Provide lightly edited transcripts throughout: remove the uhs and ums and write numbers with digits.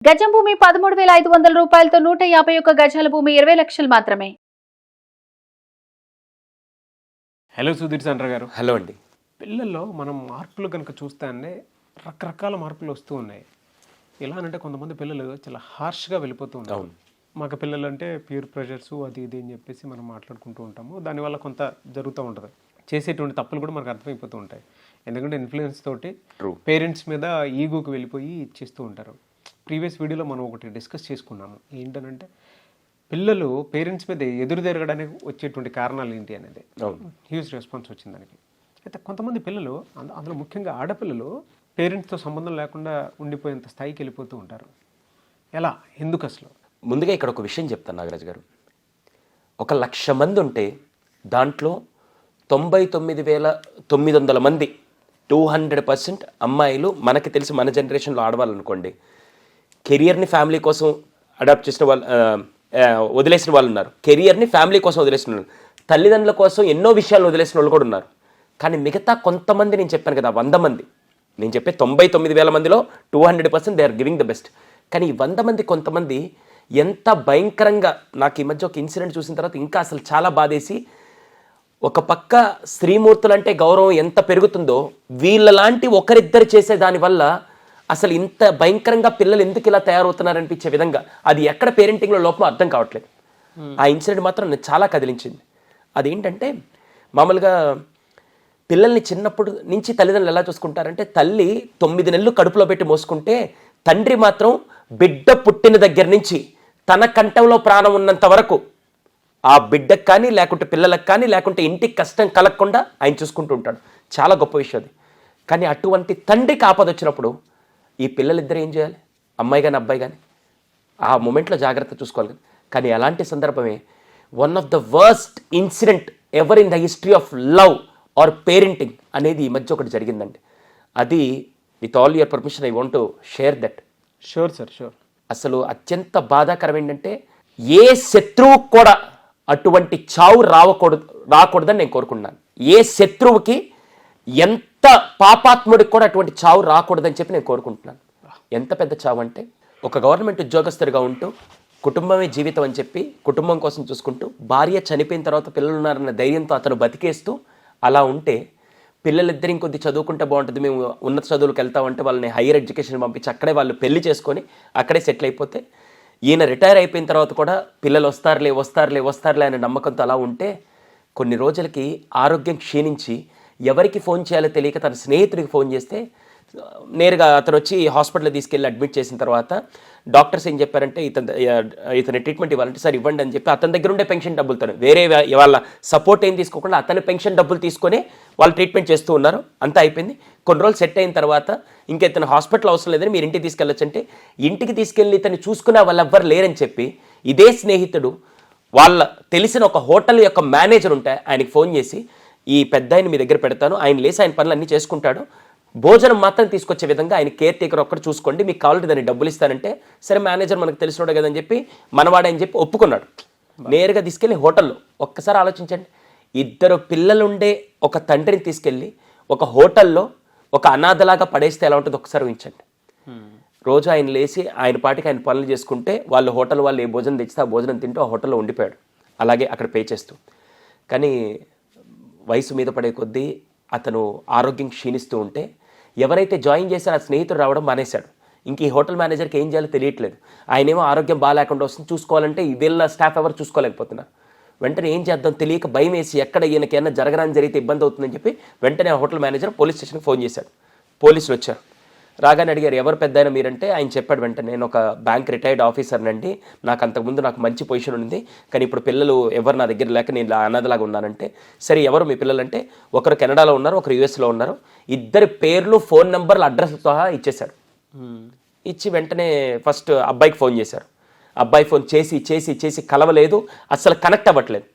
గజం భూమి 13,500 రూపాయలతో 151 గజాల భూమి 20 లక్షలు మాత్రమే. హలో సుధీర్ చంద్ర గారు. హలో అండి. పిల్లల్లో మనం మార్పులు కనుక చూస్తే రకరకాల మార్పులు వస్తూ ఉన్నాయి. ఎలా అంటే కొంతమంది పిల్లలు చాలా హార్ష్గా వెళ్ళిపోతూ ఉంటారు. మగ పిల్లలు అంటే ప్యూర్ ప్రెషర్స్ అది ఇది అని చెప్పేసి మనం మాట్లాడుకుంటూ ఉంటాము. దానివల్ల కొంత జరుగుతూ ఉంటుంది. చేసేటువంటి తప్పులు కూడా మనకు అర్థమైపోతూ ఉంటాయి. ఎందుకంటే ఇన్ఫ్లుయెన్స్ తోటి పేరెంట్స్ మీద ఈగోకి వెళ్ళిపోయి ఇచ్చేస్తూ ఉంటారు. ప్రీవియస్ వీడియోలో మనం ఒకటి డిస్కస్ చేసుకున్నాము. ఏంటనంటే పిల్లలు పేరెంట్స్ మీద ఎదురు తిరగడానికి వచ్చేటువంటి కారణాలు ఏంటి అనేది హ్యూజ్ రెస్పాన్స్ వచ్చింది దానికి. అయితే కొంతమంది పిల్లలు అందులో ముఖ్యంగా ఆడపిల్లలు పేరెంట్స్తో సంబంధం లేకుండా ఉండిపోయేంత స్థాయికి వెళ్ళిపోతూ ఉంటారు. ఎలా, ఎందుకు అసలు? ముందుగా ఇక్కడ ఒక విషయం చెప్తాను నాగరాజు గారు. 1,00,000 మంది ఉంటే దాంట్లో 99,900 మంది 200% అమ్మాయిలు. మనకి తెలిసి మన జనరేషన్లో ఆడవాళ్ళు అనుకోండి, కెరియర్ని ఫ్యామిలీ కోసం అడాప్ట్ చేసిన వాళ్ళు, వదిలేసిన వాళ్ళు ఉన్నారు. కెరియర్ని ఫ్యామిలీ కోసం వదిలేసిన వాళ్ళు, తల్లిదండ్రుల కోసం ఎన్నో విషయాలు వదిలేసిన వాళ్ళు కూడా ఉన్నారు. కానీ మిగతా కొంతమంది, నేను చెప్పాను కదా 100 మంది, నేను చెప్పే 99,000 మందిలో 200% they are giving the best. కానీ ఈ 100 మంది కొంతమంది ఎంత భయంకరంగా, నాకు ఈ మధ్య ఒక ఇన్సిడెంట్ చూసిన తర్వాత ఇంకా అసలు చాలా బాధేసి, ఒక పక్క స్త్రీమూర్తులు అంటే గౌరవం ఎంత పెరుగుతుందో, వీళ్ళలాంటి ఒకరిద్దరు చేసే దానివల్ల అసలు ఇంత భయంకరంగా పిల్లలు ఎందుకు ఇలా తయారవుతున్నారనిపించే విధంగా అది ఎక్కడ పేరెంటింగ్లో లోపం అర్థం కావట్లేదు. ఆ ఇన్సిడెంట్ మాత్రం నన్ను చాలా కదిలించింది. అదేంటంటే మామూలుగా పిల్లల్ని చిన్నప్పుడు నుంచి తల్లిదండ్రులు ఎలా చూసుకుంటారంటే, తల్లి 9 నెలలు కడుపులో పెట్టి మోసుకుంటే తండ్రి మాత్రం బిడ్డ పుట్టిన దగ్గర నుంచి తన కంఠంలో ప్రాణం ఉన్నంత వరకు ఆ బిడ్డకు కానీ, లేకుంటే పిల్లలకు కానీ, లేకుంటే ఇంటికి కష్టం కలగకుండా ఆయన చూసుకుంటూ ఉంటాడు. చాలా గొప్ప విషయం అది. కానీ అటువంటి తండ్రికి ఆపద వచ్చినప్పుడు ఈ పిల్లలిద్దరు ఏం చేయాలి? అమ్మాయి కానీ అబ్బాయి కానీ ఆ మూమెంట్లో జాగ్రత్త చూసుకోవాలి. కానీ అలాంటి సందర్భమే one of the worst incident ever in the history of love or parenting అనేది ఈ మధ్య ఒకటి జరిగిందండి. అది with all your permission I want to share that. Sure sir, sure. అసలు అత్యంత బాధాకరం ఏంటంటే, ఏ శత్రువు కూడా అటువంటి చావు రాకూడదని నేను కోరుకుంటున్నాను. ఏ శత్రువుకి, ఎంత పాపాత్ముడికి కూడా అటువంటి చావు రాకూడదని చెప్పి నేను కోరుకుంటున్నాను. ఎంత పెద్ద చావు అంటే, ఒక గవర్నమెంట్ ఉద్యోగస్తుడిగా ఉంటూ కుటుంబమే జీవితం అని చెప్పి కుటుంబం కోసం చూసుకుంటూ, భార్య చనిపోయిన తర్వాత పిల్లలు ఉన్నారన్న ధైర్యంతో అతను బతికేస్తూ అలా ఉంటే, పిల్లలిద్దరు ఇంకొద్ది చదువుకుంటే బాగుంటుంది, మేము ఉన్నత చదువులకు వెళ్తామంటే వాళ్ళని హైయర్ ఎడ్యుకేషన్ పంపించి అక్కడే వాళ్ళు పెళ్లి చేసుకొని అక్కడే సెటిల్ అయిపోతే, ఈయన రిటైర్ అయిపోయిన తర్వాత కూడా పిల్లలు వస్తారులే అనే నమ్మకంతో అలా ఉంటే, కొన్ని రోజులకి ఆరోగ్యం క్షీణించి ఎవరికి ఫోన్ చేయాలో తెలియక తన స్నేహితుడికి ఫోన్ చేస్తే, నేరుగా అతను వచ్చి హాస్పిటల్లో తీసుకెళ్ళి అడ్మిట్ చేసిన తర్వాత డాక్టర్స్ ఏం చెప్పారంటే, ఇతని ట్రీట్మెంట్ ఇవ్వాలంటే సార్ ఇవ్వండి అని చెప్పి అతని దగ్గర ఉండే పెన్షన్ డబ్బులతో, వేరే వాళ్ళ సపోర్ట్ ఏం తీసుకోకుండా అతని పెన్షన్ డబ్బులు తీసుకొని వాళ్ళు ట్రీట్మెంట్ చేస్తూ ఉన్నారు. అంతా అయిపోయింది. కొన్ని రోజులు సెట్ అయిన తర్వాత ఇంకా ఇతను హాస్పిటల్ అవసరం లేదని మీరు ఇంటికి తీసుకెళ్ళొచ్చు అంటే, ఇంటికి తీసుకెళ్ళి ఇతన్ని చూసుకునే వాళ్ళు ఎవ్వరు లేరని చెప్పి ఇదే స్నేహితుడు వాళ్ళ తెలిసిన ఒక హోటల్ యొక్క మేనేజర్ ఉంటే ఆయనకి ఫోన్ చేసి, ఈ పెద్ద ఆయన మీ దగ్గర పెడతాను, ఆయన లేసి ఆయన పనులు అన్నీ చేసుకుంటాడు, భోజనం మాత్రం తీసుకొచ్చే విధంగా ఆయన కేర్ టేకర్ ఒక్కటి చూసుకోండి, మీకు కావాలంటే దాన్ని డబ్బులు ఇస్తానంటే, సరే మేనేజర్ మనకు తెలిసినోడే కదని చెప్పి మనవాడని చెప్పి ఒప్పుకున్నాడు. నేరుగా తీసుకెళ్ళి హోటల్లో, ఒక్కసారి ఆలోచించండి, 2 పిల్లలుండే ఒక తండ్రిని తీసుకెళ్ళి ఒక హోటల్లో ఒక అనాథలాగా పడేస్తే ఎలా ఉంటుందో ఒకసారి ఊహించండి. రోజు ఆయన లేచి ఆయన పాటికి ఆయన పనులు చేసుకుంటే, వాళ్ళు హోటల్ వాళ్ళు ఏ భోజనం తెచ్చితే ఆ భోజనం తింటూ ఆ హోటల్లో ఉండిపోయాడు, అలాగే అక్కడ పే చేస్తూ. కానీ వయసు మీద పడే కొద్దీ అతను ఆరోగ్యం క్షీణిస్తూ ఉంటే, ఎవరైతే జాయిన్ చేశారో ఆ స్నేహితుడు రావడం మానేశాడు. ఇంక ఈ హోటల్ మేనేజర్కి ఏం చేయాలో తెలియట్లేదు. ఆయనేమో ఆరోగ్యం బాగాలేకుండా వస్తుంది, చూసుకోవాలంటే వీళ్ళ స్టాఫ్ ఎవరు చూసుకోలేకపోతున్నారు. వెంటనే ఏం చేద్దాం తెలియక భయం వేసి, ఎక్కడ ఈయనకైనా జరగరాని జరిగితే ఇబ్బంది అవుతుందని చెప్పి వెంటనే ఆ హోటల్ మేనేజర్ పోలీస్ స్టేషన్కి ఫోన్ చేశాడు. పోలీసులు వచ్చారు. రాగానే అడిగారు, ఎవరు పెద్ద అయినా మీరంటే ఆయన చెప్పాడు వెంటనే, నేను ఒక బ్యాంక్ రిటైర్డ్ ఆఫీసర్నండి, నాకు అంతకుముందు నాకు మంచి పొజిషన్ ఉంది, కానీ ఇప్పుడు పిల్లలు ఎవరు నా దగ్గర లేక నేను అనాథలాగా ఉన్నానంటే, సరే ఎవరు మీ పిల్లలంటే, ఒకరు కెనడాలో ఉన్నారు, ఒకరు యూఎస్లో ఉన్నారు, 2 పేర్లు ఫోన్ నెంబర్లు అడ్రస్తో సహా ఇచ్చేశాడు. ఇచ్చి వెంటనే ఫస్ట్ అబ్బాయికి ఫోన్ చేశారు. అబ్బాయి ఫోన్ చేసి కలవలేదు, అసలు కనెక్ట్ అవ్వట్లేదు.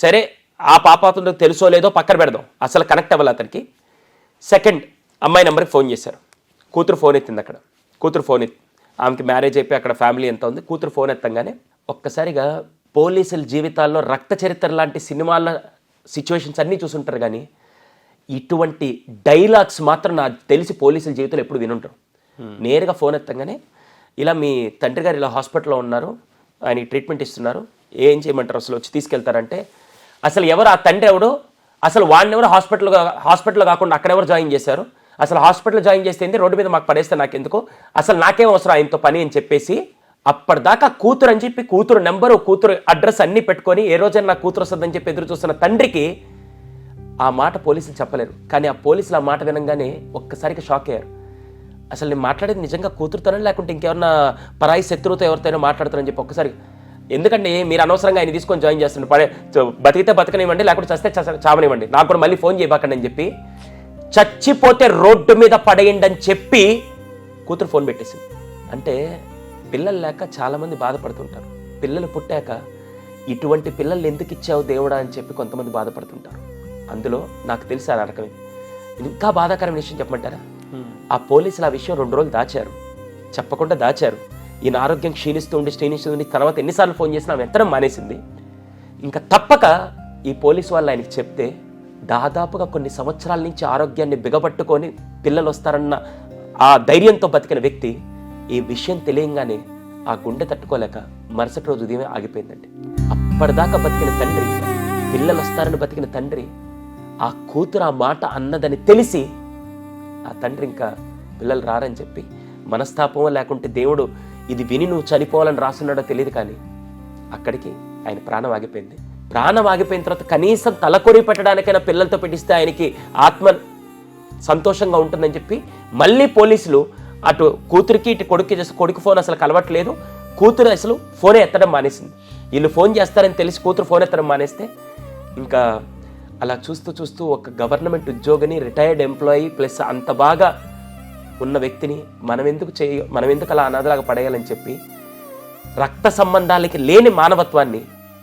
సరే ఆ పాపాతుందో తెలుసో లేదో పక్కన పెడదాం, అసలు కనెక్ట్ అవ్వాలి అతనికి. సెకండ్ అమ్మాయి నెంబర్కి ఫోన్ చేశారు. కూతురు ఫోన్ ఎత్తింది. అక్కడ కూతురు ఫోన్ ఎత్తి, ఆమెకి మ్యారేజ్ అయిపోయి అక్కడ ఫ్యామిలీ ఎంత ఉంది, కూతురు ఫోన్ ఎత్తంగానే ఒక్కసారిగా పోలీసుల జీవితాల్లో రక్త చరిత్ర లాంటి సినిమాల సిచ్యువేషన్స్ అన్నీ చూసుంటారు, కానీ ఇటువంటి డైలాగ్స్ మాత్రం నాకు తెలిసి పోలీసుల జీవితంలో ఎప్పుడు వినుంటారు. నేరుగా ఫోన్ ఎత్తంగానే ఇలా మీ తండ్రి గారు ఇలా హాస్పిటల్లో ఉన్నారు, ఆయన ట్రీట్మెంట్ ఇస్తున్నారు, ఏం చేయమంటారు, అసలు వచ్చి తీసుకెళ్తారంటే అసలు ఎవరు ఆ తండ్రి ఎవడు, అసలు వాడిని ఎవరు హాస్పిటల్లో కాకుండా అక్కడెవరు జాయిన్ చేశారు, అసలు హాస్పిటల్ జాయిన్ చేస్తే ఏంటి, రోడ్డు మీద మాకు పడేస్తే నాకెందుకు, అసలు నాకేం అవసరం ఆయనతో పని అని చెప్పేసి అప్పటిదాకా కూతురు అని చెప్పి కూతురు నెంబరు కూతురు అడ్రస్ అన్నీ పెట్టుకొని ఏ రోజైనా నా కూతురు వస్తుందని చెప్పి ఎదురు చూస్తున్న తండ్రికి ఆ మాట పోలీసులు చెప్పలేరు. కానీ ఆ పోలీసులు ఆ మాట వినంగానే ఒక్కసారిగా షాక్ అయ్యారు. అసలు నేను మాట్లాడేది నిజంగా కూతురుతోనే లేకుంటే ఇంకెవరన్నా పరాయి శత్రువుతో ఎవరితోనో మాట్లాడుతారని చెప్పి ఒక్కసారి, ఎందుకంటే మీరు అనవసరంగా ఆయన తీసుకొని జాయిన్ చేస్తున్నారు, బతికితే బతకనివ్వండి లేకుంటే చస్తే చావనివ్వండి, నాకు కూడా మళ్ళీ ఫోన్ చేయబాకండి అని చెప్పి, చచ్చిపోతే రోడ్డు మీద పడేయండి అని చెప్పి కూతురు ఫోన్ పెట్టేసింది. అంటే పిల్లలు లేక చాలామంది బాధపడుతుంటారు. పిల్లలు పుట్టాక ఇటువంటి పిల్లల్ని ఎందుకు ఇచ్చావు దేవుడా అని చెప్పి కొంతమంది బాధపడుతుంటారు. అందులో నాకు తెలిసి ఆ నరకమే. ఇంకా బాధాకరమైన విషయం చెప్పమంటారా, ఆ పోలీసులు ఆ విషయం 2 రోజులు దాచారు, చెప్పకుండా దాచారు. ఈయన ఆరోగ్యం క్షీణిస్తూ తర్వాత ఎన్నిసార్లు ఫోన్ చేసినా ఆమె ఎత్తడం మానేసింది. ఇంకా తప్పక ఈ పోలీసు వాళ్ళు ఆయనకి చెప్తే దాదాపుగా కొన్ని సంవత్సరాల నుంచి ఆరోగ్యాన్ని బిగబట్టుకొని పిల్లలు వస్తారన్న ఆ ధైర్యంతో బతికిన వ్యక్తి ఈ విషయం తెలియంగానే ఆ గుండె తట్టుకోలేక మరుసటి రోజు ఉదయమే ఆగిపోయిందండి. అప్పటిదాకా బతికిన తండ్రి, పిల్లలు వస్తారని బతికిన తండ్రి, ఆ కూతురు ఆ మాట అన్నదని తెలిసి ఆ తండ్రి ఇంకా పిల్లలు రారని చెప్పి మనస్తాపం లేకుంటే దేవుడు ఇది విని నువ్వు చనిపోవాలని రాస్తున్నాడో తెలియదు, కానీ అక్కడికి ఆయన ప్రాణం ఆగిపోయింది. ప్రాణం ఆగిపోయిన తర్వాత కనీసం తలకొరి పెట్టడానికైనా పిల్లలతో పెట్టిస్తే ఆయనకి ఆత్మ సంతోషంగా ఉంటుందని చెప్పి మళ్ళీ పోలీసులు అటు కూతురికి ఇటు కొడుకు ఫోన్ అసలు కలవట్లేదు, కూతురు అసలు ఫోనే ఎత్తడం మానేసింది. వీళ్ళు ఫోన్ చేస్తారని తెలిసి కూతురు ఫోన్ ఎత్తడం మానేస్తే ఇంకా అలా చూస్తూ ఒక గవర్నమెంట్ ఉద్యోగిని, రిటైర్డ్ ఎంప్లాయీ ప్లస్ అంత బాగా ఉన్న వ్యక్తిని మనం ఎందుకు అలా అనాథలాగా పడేయాలని చెప్పి రక్త సంబంధాలకి లేని మానవత్వాన్ని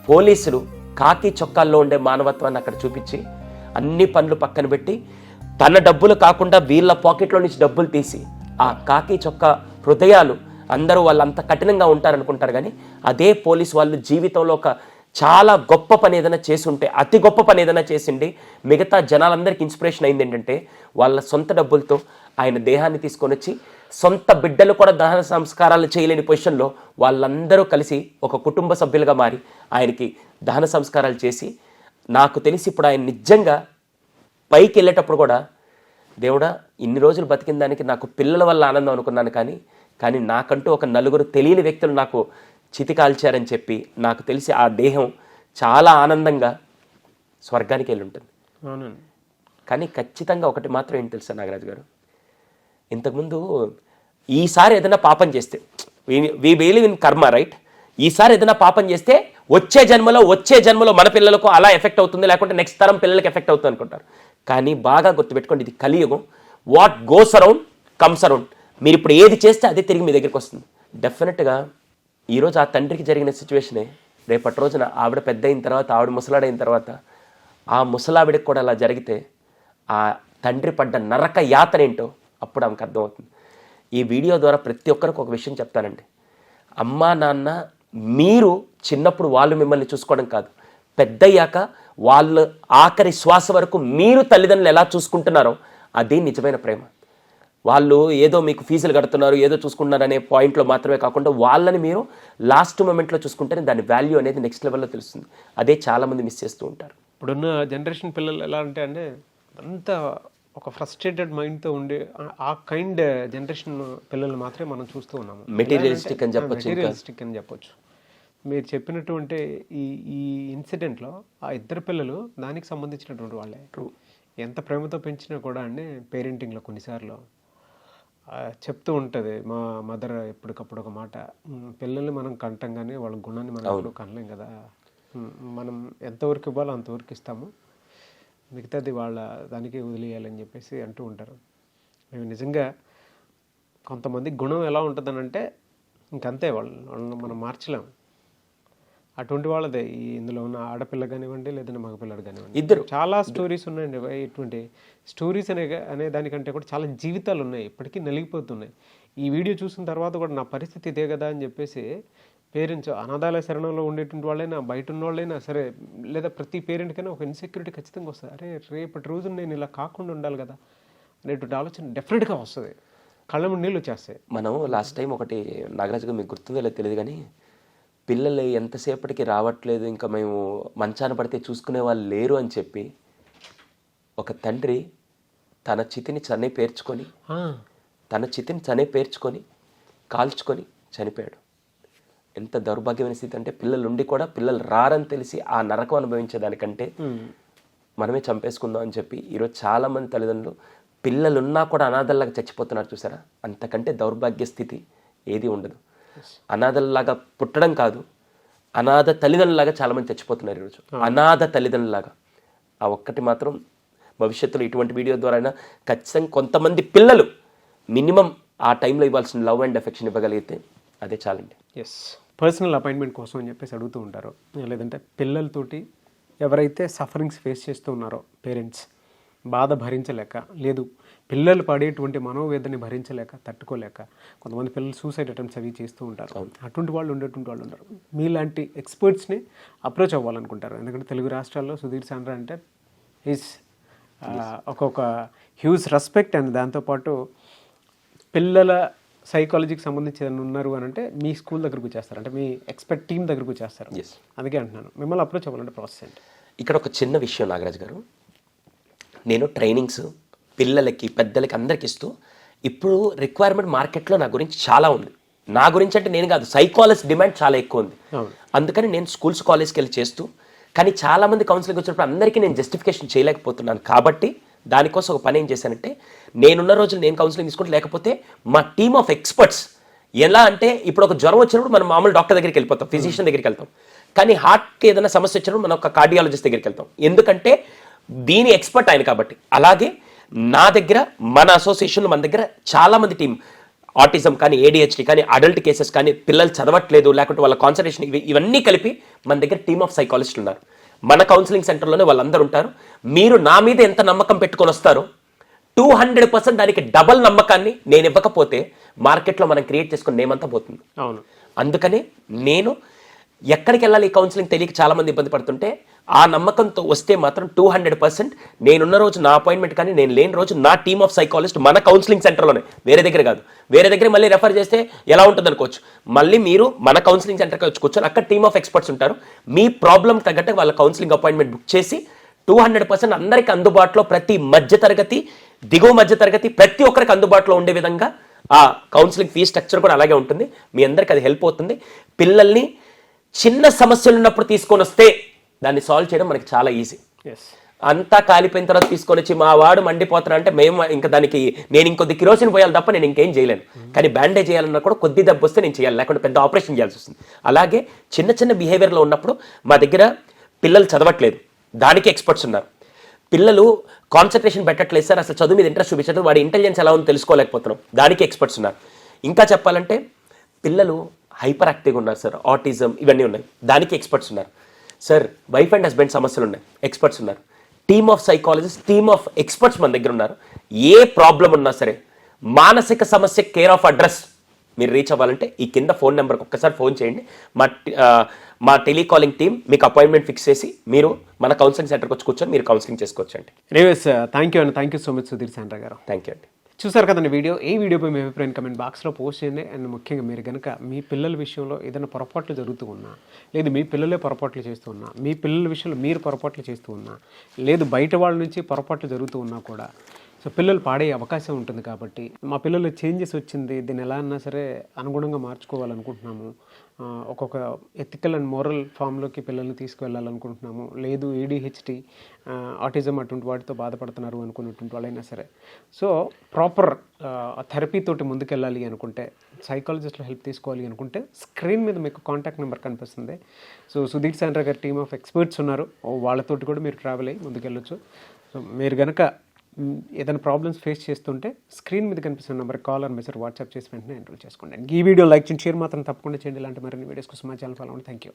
పోలీసులు కాకి చొక్కాల్లో ఉండే మానవత్వాన్ని అక్కడ చూపించి అన్ని పనులు పక్కన పెట్టి తన డబ్బులు కాకుండా వీళ్ళ పాకెట్లో నుంచి డబ్బులు తీసి ఆ కాకి చొక్కా హృదయాలు అందరూ వాళ్ళంత కఠినంగా ఉంటారనుకుంటారు, కానీ అదే పోలీసు వాళ్ళు జీవితంలో ఒక చాలా గొప్ప పని ఏదైనా చేసుంటే, అతి గొప్ప పని ఏదైనా చేసిండి మిగతా జనాలందరికీ ఇన్స్పిరేషన్ అయింది ఏంటంటే వాళ్ళ సొంత డబ్బులతో ఆయన దేహాన్ని తీసుకొని వచ్చి సొంత బిడ్డలు కూడా దహన సంస్కారాలు చేయలేని పొజిషన్లో వాళ్ళందరూ కలిసి ఒక కుటుంబ సభ్యులుగా మారి ఆయనకి దహన సంస్కారాలు చేసి, నాకు తెలిసి ఇప్పుడు ఆయన నిజంగా పైకి వెళ్ళేటప్పుడు కూడా దేవుడా ఇన్ని రోజులు బతికిన దానికి నాకు పిల్లల వల్ల ఆనందం అనుకున్నాను, కానీ నాకంటూ ఒక నలుగురు తెలియని వ్యక్తులు నాకు చితి కాల్చారని చెప్పి నాకు తెలిసి ఆ దేహం చాలా ఆనందంగా స్వర్గానికి వెళ్ళి ఉంటుంది. కానీ ఖచ్చితంగా ఒకటి మాత్రం ఏంటి తెలుసా నాగరాజు గారు, ఇంతకుముందు ఈసారి ఏదైనా పాపం చేస్తే we believe in karma right, ఈసారి ఏదైనా పాపం చేస్తే వచ్చే జన్మలో మన పిల్లలకు అలా ఎఫెక్ట్ అవుతుంది, లేకుంటే నెక్స్ట్ తరం పిల్లలకి ఎఫెక్ట్ అవుతుంది అనుకుంటారు. కానీ బాగా గుర్తుపెట్టుకోండి, ఇది కలియుగం. What goes around comes around. మీరు ఇప్పుడు ఏది చేస్తే అదే తిరిగి మీ దగ్గరికి వస్తుంది. డెఫినెట్గా ఈరోజు ఆ తండ్రికి జరిగిన సిచ్యువేషనే రేపటి రోజున ఆవిడ పెద్ద అయిన తర్వాత, ఆవిడ ముసలాడైన తర్వాత ఆ ముసలావిడికి కూడా అలా జరిగితే ఆ తండ్రి పడ్డ నరక యాతన ఏంటో అప్పుడు ఆమెకు అర్థమవుతుంది. ఈ వీడియో ద్వారా ప్రతి ఒక్కరికి ఒక విషయం చెప్తానండి, అమ్మా నాన్న మీరు చిన్నప్పుడు వాళ్ళు మిమ్మల్ని చూసుకోవడం కాదు, పెద్దయ్యాక వాళ్ళు ఆఖరి శ్వాస వరకు మీరు తల్లిదండ్రులు ఎలా చూసుకుంటున్నారో అది నిజమైన ప్రేమ. వాళ్ళు ఏదో మీకు ఫీజులు కడుతున్నారు, ఏదో చూసుకుంటున్నారు అనే పాయింట్లో మాత్రమే కాకుండా వాళ్ళని మీరు లాస్ట్ మూమెంట్లో చూసుకుంటేనే దాని వాల్యూ అనేది నెక్స్ట్ లెవెల్లో తెలుస్తుంది. అదే చాలామంది మిస్ చేస్తూ ఉంటారు. ఇప్పుడున్న జనరేషన్ పిల్లలు ఎలా అంటే అంత ఒక ఫ్రస్ట్రేటెడ్ మైండ్తో ఉండే ఆ కైండ్ జనరేషన్ పిల్లలు మాత్రమే మనం చూస్తూ ఉన్నాము. మెటీరియలిస్టిక్ అని చెప్పొచ్చు. మీరు చెప్పినటువంటి ఈ ఇన్సిడెంట్లో ఆ ఇద్దరు పిల్లలు దానికి సంబంధించినటువంటి వాళ్ళే. ఎంత ప్రేమతో పెంచినా కూడా పేరెంటింగ్లో కొన్నిసార్లు చెప్తూ ఉంటుంది మా మదర్ ఎప్పటికప్పుడు ఒక మాట, పిల్లల్ని మనం కంటాం కానీ వాళ్ళ గుణాన్ని మనం ఎప్పుడు కనలేం కదా, మనం ఎంతవరకు ఇవ్వాలో అంతవరకు ఇస్తాము, మిగతాది వాళ్ళ దానికి వదిలేయాలని చెప్పేసి అంటూ ఉంటారు. మేము నిజంగా కొంతమంది గుణం ఎలా ఉంటుందనంటే ఇంకంతే, వాళ్ళని మనం మార్చలేము. అటువంటి వాళ్ళదే ఇందులో ఉన్న ఆడపిల్ల కానివ్వండి లేదంటే మగపిల్లడు కానివ్వండి, ఇద్దరు చాలా స్టోరీస్ ఉన్నాయండి. ఇటువంటి స్టోరీస్ అనే దానికంటే కూడా చాలా జీవితాలు ఉన్నాయి, ఇప్పటికీ నలిగిపోతున్నాయి. ఈ వీడియో చూసిన తర్వాత కూడా నా పరిస్థితి ఇదే కదా అని చెప్పేసి పేరెంట్స్, అనాథాలయ శరణంలో ఉండేటువంటి వాళ్ళైనా బయట ఉన్న వాళ్ళైనా సరే, లేదా ప్రతి పేరెంట్కైనా ఒక ఇన్సెక్యూరిటీ ఖచ్చితంగా వస్తుంది. అరే రేపటి రోజు నేను ఇలా కాకుండా ఉండాలి కదా అనేటువంటి ఆలోచన డెఫినెట్గా వస్తుంది. కళ్ళ ముందు నీళ్ళు వచ్చేస్తాయి. మనం లాస్ట్ టైం ఒకటి నాగరాజు గారు మీకు గుర్తుందో లేదో తెలియదు కానీ పిల్లలు ఎంతసేపటికి రావట్లేదు, ఇంకా మేము మంచాన పడితే చూసుకునే వాళ్ళు లేరు అని చెప్పి ఒక తండ్రి తన చితిని పేర్చుకొని కాల్చుకొని చనిపోయాడు. ఎంత దౌర్భాగ్యమైన స్థితి అంటే పిల్లలు ఉండి కూడా పిల్లలు రారని తెలిసి ఆ నరకం అనుభవించేదానికంటే మనమే చంపేసుకుందాం అని చెప్పి ఈరోజు చాలామంది తల్లిదండ్రులు పిల్లలున్నా కూడా అనాథల్లాగా చచ్చిపోతున్నారు. చూసారా? అంతకంటే దౌర్భాగ్య స్థితి ఏది ఉండదు. అనాథల్లాగా పుట్టడం కాదు, అనాథ తల్లిదండ్రులాగా చాలామంది చచ్చిపోతున్నారు ఈరోజు. అనాథ తల్లిదండ్రులాగా. ఆ ఒక్కటి మాత్రం భవిష్యత్తులో ఇటువంటి వీడియో ద్వారా ఖచ్చితంగా కొంతమంది పిల్లలు మినిమం ఆ టైంలో ఇవ్వాల్సిన లవ్ అండ్ ఎఫెక్షన్ ఇవ్వగలిగితే అదే చాలండి. ఎస్, పర్సనల్ అపాయింట్మెంట్ కోసం అని చెప్పేసి అడుగుతూ ఉంటారు. లేదంటే పిల్లలతోటి ఎవరైతే సఫరింగ్స్ ఫేస్ చేస్తూ ఉన్నారో పేరెంట్స్, బాధ భరించలేక, లేదు పిల్లలు పడేటువంటి మనోవేదనని భరించలేక, తట్టుకోలేక కొంతమంది పిల్లలు సూసైడ్ అటెంప్ట్స్ అవి చేస్తూ ఉంటారు. అటువంటి వాళ్ళు ఉన్నారు. మీలాంటి ఎక్స్పర్ట్స్ని అప్రోచ్ అవ్వాలనుకుంటారు. ఎందుకంటే తెలుగు రాష్ట్రాల్లో సుధీర్ సాండ్రా అంటే ఈజ్ ఒక్కొక్క హ్యూజ్ రెస్పెక్ట్. అండ్ దాంతోపాటు పిల్లల సైకాలజీకి సంబంధించి ఏదైనా ఉన్నారు అని అంటే మీ స్కూల్ దగ్గరకు వచ్చేస్తారు, అంటే మీ ఎక్స్పర్ట్ టీమ్ దగ్గరకు వచ్చేస్తారు. అందుకే అంటున్నాను, మిమ్మల్ని అప్రోచ్ అవ్వాలంటే ప్రాసెస్ ఏంటి? ఇక్కడ ఒక చిన్న విషయం నాగరాజు గారు, నేను ట్రైనింగ్స్ పిల్లలకి పెద్దలకి అందరికి ఇస్తూ ఇప్పుడు రిక్వైర్మెంట్ మార్కెట్లో నా గురించి చాలా ఉంది. నా గురించి అంటే నేను కాదు, సైకాలజీ డిమాండ్ చాలా ఎక్కువ ఉంది. అందుకని నేను స్కూల్స్ కాలేజ్కి వెళ్ళి చేస్తూ, కానీ చాలామంది కౌన్సిలింగ్ వచ్చినప్పుడు అందరికీ నేను జస్టిఫికేషన్ చేయలేకపోతున్నాను. కాబట్టి దానికోసం ఒక పని ఏం చేశానంటే, నేనున్న రోజులు నేను కౌన్సిలింగ్ తీసుకుంటే, లేకపోతే మా టీమ్ ఆఫ్ ఎక్స్పర్ట్స్ ఎలా అంటే, ఇప్పుడు ఒక జ్వరం వచ్చినప్పుడు మనం మామూలు డాక్టర్ దగ్గరికి వెళ్ళిపోతాం, ఫిజిషియన్ దగ్గరికి వెళ్తాం. కానీ హార్ట్కి ఏదైనా సమస్య వచ్చినప్పుడు మనం ఒక కార్డియాలజిస్ట్ దగ్గరికి వెళ్తాం, ఎందుకంటే దీని ఎక్స్పర్ట్ ఆయన కాబట్టి. అలాగే నా దగ్గర మన అసోసియేషన్లో మన దగ్గర చాలామంది టీం, ఆటిజం కానీ, ADHD కానీ, అడల్ట్ కేసెస్ కానీ, పిల్లలు చదవట్లేదు లేకుంటే వాళ్ళ కాన్సన్ట్రేషన్, ఇవన్నీ కలిపి మన దగ్గర టీమ్ ఆఫ్ సైకాలజిస్టులు ఉన్నారు. మన కౌన్సిలింగ్ సెంటర్లోనే వాళ్ళందరూ ఉంటారు. మీరు నా మీద ఎంత నమ్మకం పెట్టుకొని వస్తారో 200% దానికి డబల్ నమ్మకాన్ని నేను ఇవ్వకపోతే మార్కెట్లో మనం క్రియేట్ చేసుకుని నేమంతా పోతుంది. అవును, అందుకనే నేను ఎక్కడికి వెళ్ళాలి ఈ కౌన్సిలింగ్ తెలియక చాలామంది ఇబ్బంది పడుతుంటే, ఆ నమ్మకంతో వస్తే మాత్రం 200% నేనున్న రోజు నా అపాయింట్మెంట్ కానీ, నేను లేని రోజు నా టీమ్ ఆఫ్ సైకాలజిస్ట్ మన కౌన్సిలింగ్ సెంటర్లోనే, వేరే దగ్గర కాదు. వేరే దగ్గర మళ్ళీ రెఫర్ చేస్తే ఎలా ఉంటుంది అనుకోవచ్చు. మళ్ళీ మీరు మన కౌన్సిలింగ్ సెంటర్కి వచ్చి కూర్చొని అక్కడ టీమ్ ఆఫ్ ఎక్స్పర్ట్స్ ఉంటారు. మీ ప్రాబ్లం తగ్గట్టు వాళ్ళ కౌన్సిలింగ్ అపాయింట్మెంట్ బుక్ చేసి 200% అందరికీ అందుబాటులో, ప్రతి మధ్యతరగతి, దిగువ మధ్యతరగతి ప్రతి ఒక్కరికి అందుబాటులో ఉండే విధంగా ఆ కౌన్సిలింగ్ ఫీ స్ట్రక్చర్ కూడా అలాగే ఉంటుంది. మీ అందరికీ అది హెల్ప్ అవుతుంది. పిల్లల్ని చిన్న సమస్యలు ఉన్నప్పుడు తీసుకొని వస్తే దాన్ని సాల్వ్ చేయడం మనకి చాలా ఈజీ. అంతా కాలిపోయిన తర్వాత తీసుకొని వచ్చి మా వాడు మండిపోతారు అంటే మేము ఇంకా దానికి నేను ఇంకొద్ది కిరోసిన్ పోయాలి తప్ప నేను ఇంకేం చేయలేను. కానీ బ్యాండేజ్ చేయాలన్నా కూడా కొద్ది దెబ్బ వస్తే నేను చేయాలి, లేకుంటే పెద్ద ఆపరేషన్ చేయాల్సి వస్తుంది. అలాగే చిన్న చిన్న బిహేవియర్లో ఉన్నప్పుడు మా దగ్గర పిల్లలు చదవట్లేదు, దానికి ఎక్స్పర్ట్స్ ఉన్నారు. పిల్లలు కాన్సన్ట్రేషన్ పెట్టట్లేదు సార్, అసలు చదువు మీద ఇంట్రెస్ట్ చూపించడం, వాడి ఇంటెలిజెన్స్ ఎలా ఉందో తెలుసుకోలేకపోతున్నాం, దానికి ఎక్స్పర్ట్స్ ఉన్నారు. ఇంకా చెప్పాలంటే పిల్లలు హైపర్ యాక్టివ్గా ఉన్నారు సార్, ఆటిజం ఇవన్నీ ఉన్నాయి, దానికి ఎక్స్పర్ట్స్ ఉన్నారు. సార్ వైఫ్ అండ్ హస్బెండ్ సమస్యలు ఉన్నాయి, ఎక్స్పర్ట్స్ ఉన్నారు. Team of psychologist, team of experts మన దగ్గర ఉన్నారు. ఏ ప్రాబ్లం ఉన్నా సరే, మానసిక సమస్య కేర్ ఆఫ్ అడ్రస్ మీరు రీచ్ అవ్వాలంటే ఈ కింద ఫోన్ నెంబర్కి ఒక్కసారి ఫోన్ చేయండి. మా టెలికాలింగ్ టీం మీకు అపాయింట్మెంట్ ఫిక్స్ చేసి మీరు మన కౌన్సిలింగ్ సెంటర్కి వచ్చి కూర్చొని మీరు కౌన్సిలింగ్ చేసుకోవచ్చు అండి. రేవేస్, thank you so much Sudheer Sandra గారు. థ్యాంక్ యూ అండి. చూసారు కదండి వీడియో. ఈ వీడియోపై మీ అభిప్రాయం కమెంట్ బాక్స్లో పోస్ట్ చేయండి. అండ్ ముఖ్యంగా మీరు కనుక మీ పిల్లల విషయంలో ఏదైనా పొరపాట్లు జరుగుతూ ఉన్నా, లేదు మీ పిల్లలే పొరపాట్లు చేస్తూ ఉన్నా, మీ పిల్లల విషయంలో మీరు పొరపాట్లు చేస్తూ ఉన్నా, లేదు బయట వాళ్ళ నుంచి పొరపాట్లు జరుగుతూ ఉన్నా కూడా, సో పిల్లలు పాడే అవకాశం ఉంటుంది. కాబట్టి మా పిల్లలు చేంజెస్ వచ్చింది, దీన్ని ఎలా అన్నా సరే అనుగుణంగా మార్చుకోవాలనుకుంటున్నాము, ఒక్కొక్క ఎథికల్ అండ్ మోరల్ ఫామ్లోకి పిల్లల్ని తీసుకువెళ్ళాలనుకుంటున్నాము, లేదు ADHD, ఆటిజం అటువంటి వాటితో బాధపడుతున్నారు అనుకున్నటువంటి వాళ్ళైనా సరే, సో ప్రాపర్ థెరపీతోటి ముందుకెళ్ళాలి అనుకుంటే, సైకాలజిస్ట్లో హెల్ప్ తీసుకోవాలి అనుకుంటే స్క్రీన్ మీద మీకు కాంటాక్ట్ నెంబర్ కనిపిస్తుంది. సో సుధీర్ సాండ్రా గారి టీమ్ ఆఫ్ ఎక్స్పర్ట్స్ ఉన్నారు, వాళ్ళతోటి కూడా మీరు ట్రావెల్ అయ్యి ముందుకెళ్ళొచ్చు. సో మీరు కనుక ఏదైనా ప్రాబ్లమ్స్ ఫేస్ చేస్తుంటే స్క్రీన్ మీద కనిపిస్తున్న number call or message WhatsApp చేసి వెంటనే ఎన్రోల్ చేసుకోండి. ఈ వీడియో లైక్ చేయండి, షేర్ మాత్రం తప్పకుండా చేయండి. ఇలాంటి మరిన్ని వీడియోస్ కోసం మా ఛానల్ ఫాలో అవ్వండి. Thank you.